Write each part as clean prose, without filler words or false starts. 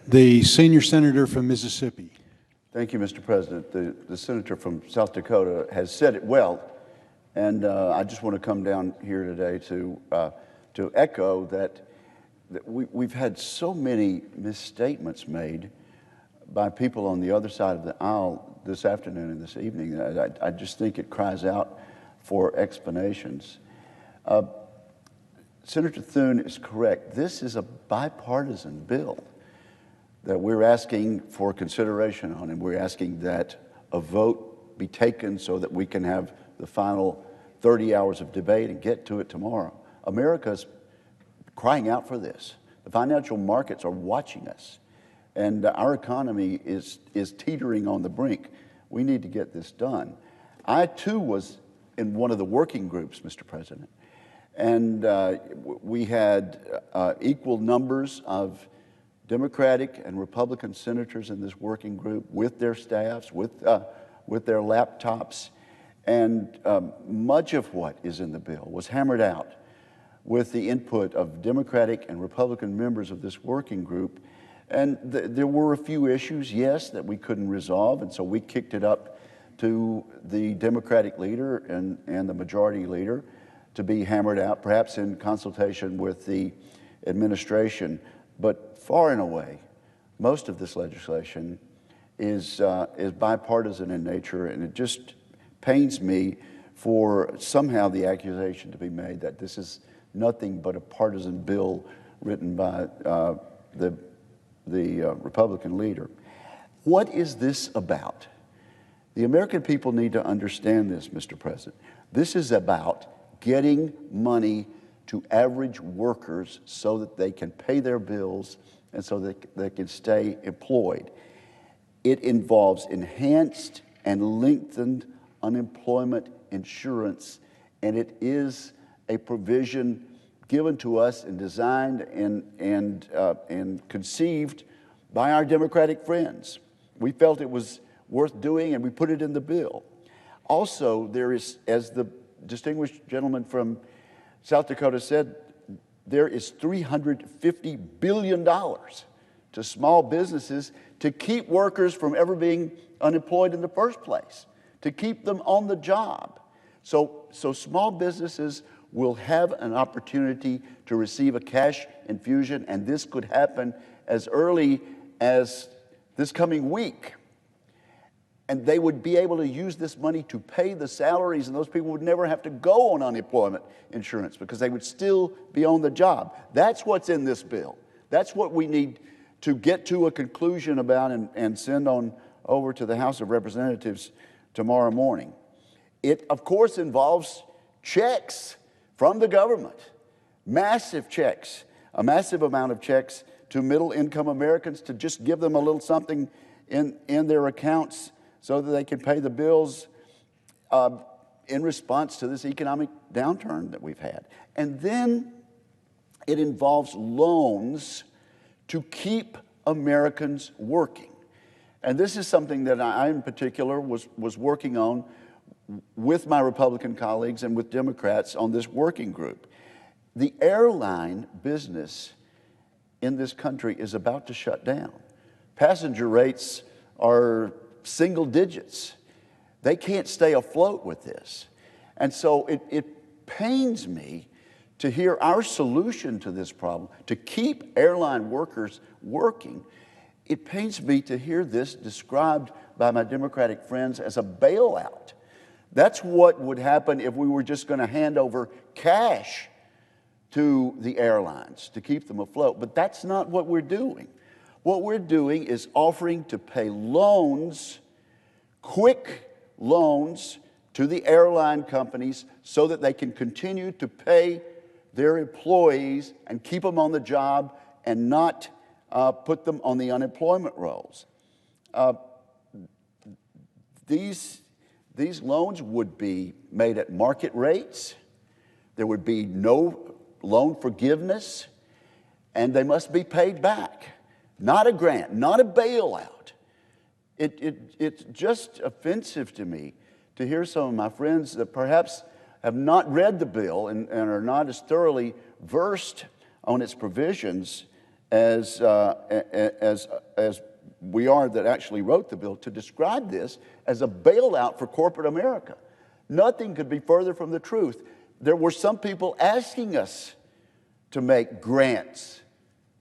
The senior senator from Mississippi. Thank you, Mr. President. The senator from South Dakota has said it well, and I just want to come down here today to echo that we've had so many misstatements made by people on the other side of the aisle this afternoon and this evening. I just think it cries out for explanations. Senator Thune is correct. This is a bipartisan bill that we're asking for consideration on, and we're asking that a vote be taken so that we can have the final 30 hours of debate and get to it tomorrow. America's crying out for this. The financial markets are watching us, and our economy is teetering on the brink. We need to get this done. I, too, was in one of the working groups, Mr. President, and we had equal numbers of Democratic and Republican senators in this working group with their staffs, with their laptops, and much of what is in the bill was hammered out with the input of Democratic and Republican members of this working group. And there were a few issues, yes, that we couldn't resolve, and so we kicked it up to the Democratic leader and the majority leader to be hammered out, perhaps in consultation with the administration. But far and away, most of this legislation is bipartisan in nature, and it just pains me for somehow the accusation to be made that this is nothing but a partisan bill written by the Republican leader. What is this about? The American people need to understand this, Mr. President. This is about getting money to average workers so that they can pay their bills and so that they can stay employed. It involves enhanced and lengthened unemployment insurance, and it is a provision given to us and designed and conceived by our Democratic friends. We felt it was worth doing, and we put it in the bill. Also, there is, as the distinguished gentleman from South Dakota said, there is $350 billion to small businesses to keep workers from ever being unemployed in the first place, to keep them on the job. So small businesses will have an opportunity to receive a cash infusion, and this could happen as early as this coming week. And they would be able to use this money to pay the salaries, and those people would never have to go on unemployment insurance because they would still be on the job. That's what's in this bill. That's what we need to get to a conclusion about and send on over to the House of Representatives tomorrow morning. It, of course, involves checks from the government, massive checks, a massive amount of checks to middle-income Americans to just give them a little something in their accounts so that they can pay the bills in response to this economic downturn that we've had. And then it involves loans to keep Americans working. And this is something that I in particular was working on with my Republican colleagues and with Democrats on this working group. The airline business in this country is about to shut down. Passenger rates are single digits. They can't stay afloat with this. And so it pains me to hear our solution to this problem, to keep airline workers working. It pains me to hear this described by my Democratic friends as a bailout. That's what would happen if we were just going to hand over cash to the airlines to keep them afloat. But that's not what we're doing. What we're doing is offering to pay loans, quick loans, to the airline companies so that they can continue to pay their employees and keep them on the job and not put them on the unemployment rolls. These loans would be made at market rates. There would be no loan forgiveness, and they must be paid back. Not a grant, not a bailout. It's just offensive to me to hear some of my friends that perhaps have not read the bill and are not as thoroughly versed on its provisions as we are that actually wrote the bill, to describe this as a bailout for corporate America. Nothing could be further from the truth. There were some people asking us to make grants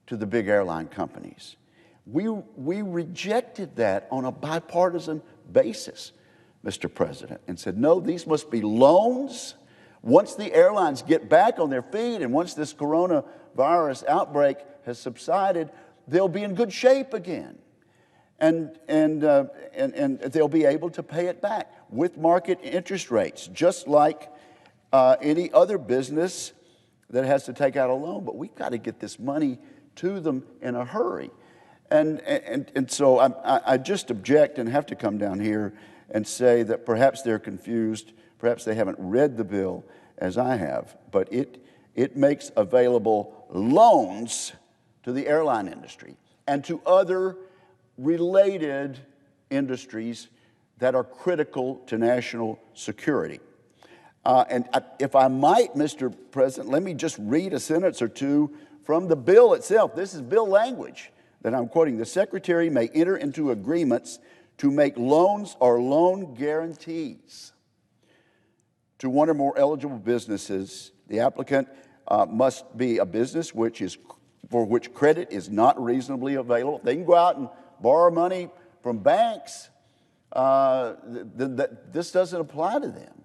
to the big airline companies. We rejected that on a bipartisan basis, Mr. President, and said, no, these must be loans. Once the airlines get back on their feet and once this coronavirus outbreak has subsided, they'll be in good shape again. And they'll be able to pay it back with market interest rates, just like any other business that has to take out a loan. But we've got to get this money to them in a hurry. And so I just object and have to come down here and say that perhaps they're confused, perhaps they haven't read the bill as I have, but it makes available loans to the airline industry and to other related industries that are critical to national security. If I might, Mr. President, let me just read a sentence or two from the bill itself. This is bill language that I'm quoting. The Secretary may enter into agreements to make loans or loan guarantees to one or more eligible businesses. The applicant must be a business for which credit is not reasonably available. They can go out and borrow money from banks. This doesn't apply to them.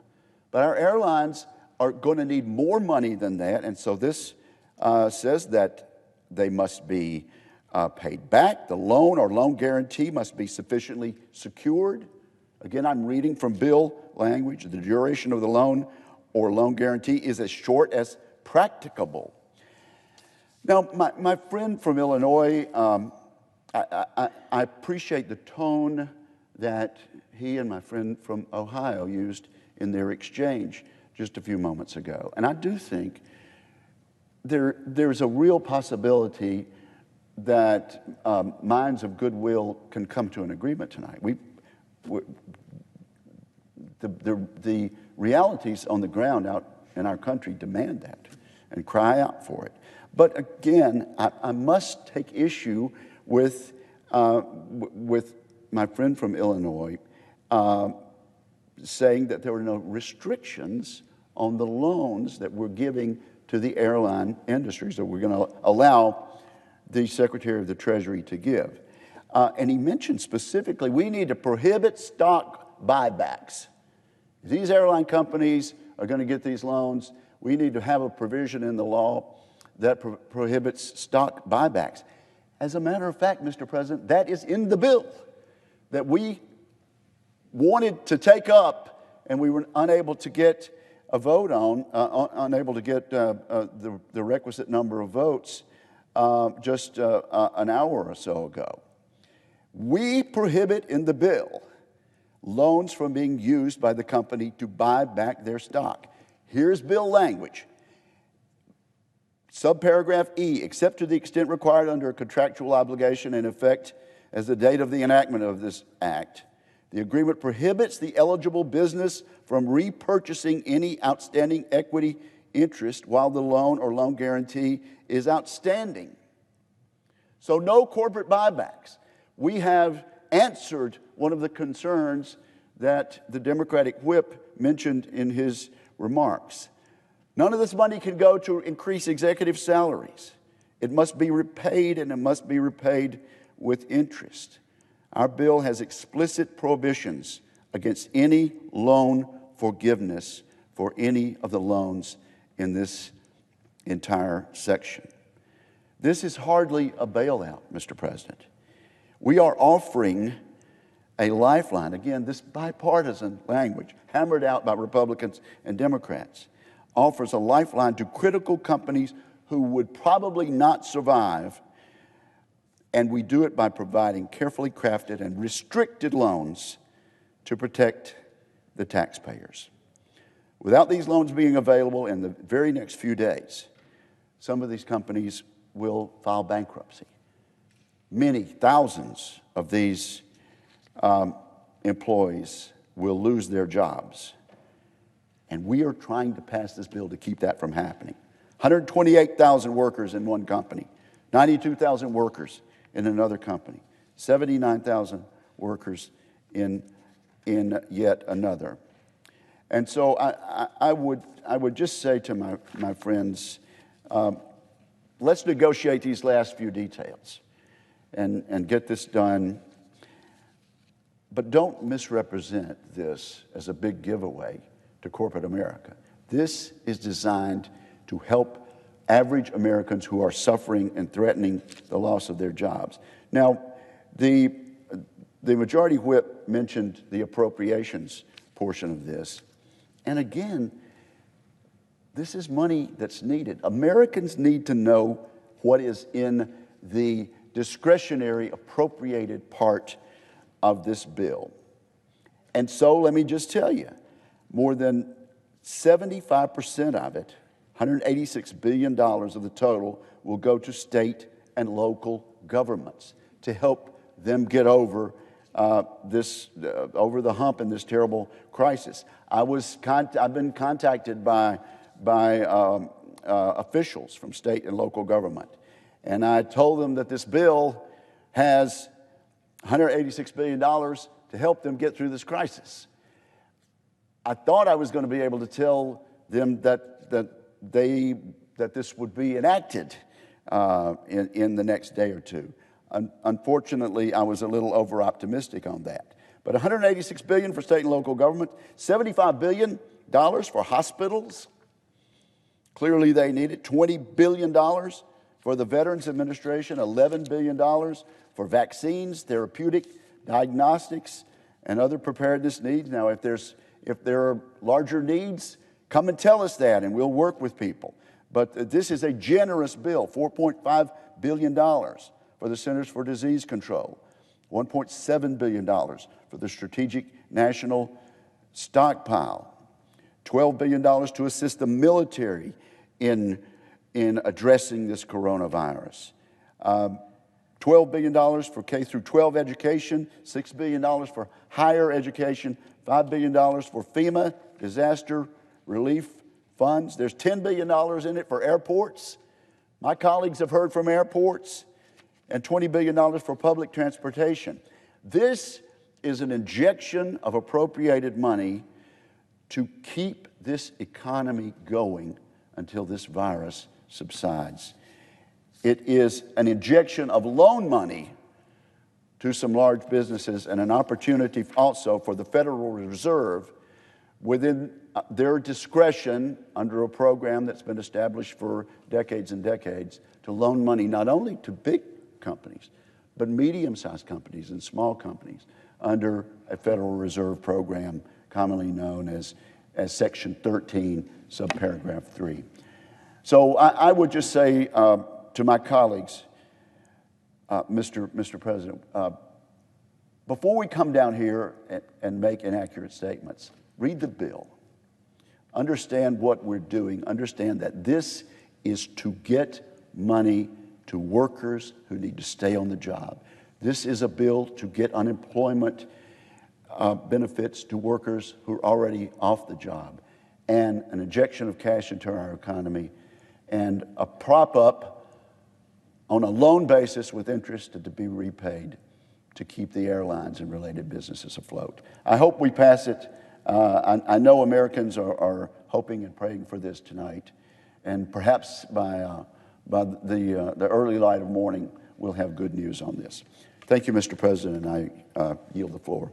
But our airlines are going to need more money than that, and so this says that they must be paid back. The loan or loan guarantee must be sufficiently secured. Again, I'm reading from bill language. The duration of the loan or loan guarantee is as short as practicable. Now, my friend from Illinois, I appreciate the tone that he and my friend from Ohio used in their exchange just a few moments ago. And I do think there's a real possibility that minds of goodwill can come to an agreement tonight. The realities on the ground out in our country demand that and cry out for it. But again, I must take issue with my friend from Illinois saying that there were no restrictions on the loans that we're giving to the airline industries that we're going to allow the Secretary of the Treasury to give. And he mentioned specifically, we need to prohibit stock buybacks. These airline companies are going to get these loans. We need to have a provision in the law that prohibits stock buybacks. As a matter of fact, Mr. President, that is in the bill that we wanted to take up and we were unable to get a vote on, unable to get the requisite number of votes just an hour or so ago. We prohibit in the bill loans from being used by the company to buy back their stock. Here's bill language. Subparagraph E, except to the extent required under a contractual obligation in effect as the date of the enactment of this act, the agreement prohibits the eligible business from repurchasing any outstanding equity interest while the loan or loan guarantee is outstanding. So no corporate buybacks. We have answered one of the concerns that the Democratic whip mentioned in his remarks. None of this money can go to increase executive salaries. It must be repaid, and it must be repaid with interest. Our bill has explicit prohibitions against any loan forgiveness for any of the loans in this entire section. This is hardly a bailout, Mr. President. We are offering a lifeline. Again, this bipartisan language, hammered out by Republicans and Democrats, offers a lifeline to critical companies who would probably not survive. And we do it by providing carefully crafted and restricted loans to protect the taxpayers. Without these loans being available in the very next few days, some of these companies will file bankruptcy. Many thousands of these employees will lose their jobs. And we are trying to pass this bill to keep that from happening. 128,000 workers in one company 92,000 workers in another company, 79,000 workers in yet another. And so I would just say to my friends, let's negotiate these last few details and get this done. But don't misrepresent this as a big giveaway to corporate America. This is designed to help average Americans who are suffering and threatening the loss of their jobs. Now, the majority whip mentioned the appropriations portion of this. And again, this is money that's needed. Americans need to know what is in the discretionary appropriated part of this bill. And so let me just tell you, more than 75% of it, $186 billion of the total, will go to state and local governments to help them get over over the hump in this terrible crisis. I've been contacted by officials from state and local government, and I told them that this bill has $186 billion to help them get through this crisis. I thought I was going to be able to tell them that this would be enacted in the next day or two. Unfortunately, I was a little over-optimistic on that. But $186 billion for state and local government, $75 billion for hospitals. Clearly they need it. $20 billion for the Veterans Administration, $11 billion for vaccines, therapeutic, diagnostics, and other preparedness needs. Now, if there are larger needs, come and tell us that, and we'll work with people. But this is a generous bill, $4.5 billion for the Centers for Disease Control, $1.7 billion for the Strategic National Stockpile, $12 billion to assist the military in addressing this coronavirus, $12 billion for K through 12 education, $6 billion for higher education, $5 billion for FEMA disaster relief funds. There's $10 billion in it for airports. My colleagues have heard from airports, and $20 billion for public transportation. This is an injection of appropriated money to keep this economy going until this virus subsides. It is an injection of loan money to some large businesses and an opportunity also for the Federal Reserve, within their discretion under a program that's been established for decades and decades, to loan money not only to big companies, but medium-sized companies and small companies under a Federal Reserve program commonly known as Section 13, subparagraph 3. So I would just say to my colleagues, Mr. President, before we come down here and make inaccurate statements, read the bill. Understand what we're doing. Understand that this is to get money to workers who need to stay on the job. This is a bill to get unemployment benefits to workers who are already off the job, and an injection of cash into our economy, and a prop up on a loan basis with interest to be repaid to keep the airlines and related businesses afloat. I hope we pass it. I know Americans are hoping and praying for this tonight, and perhaps by the early light of morning, we'll have good news on this. Thank you, Mr. President, and I yield the floor.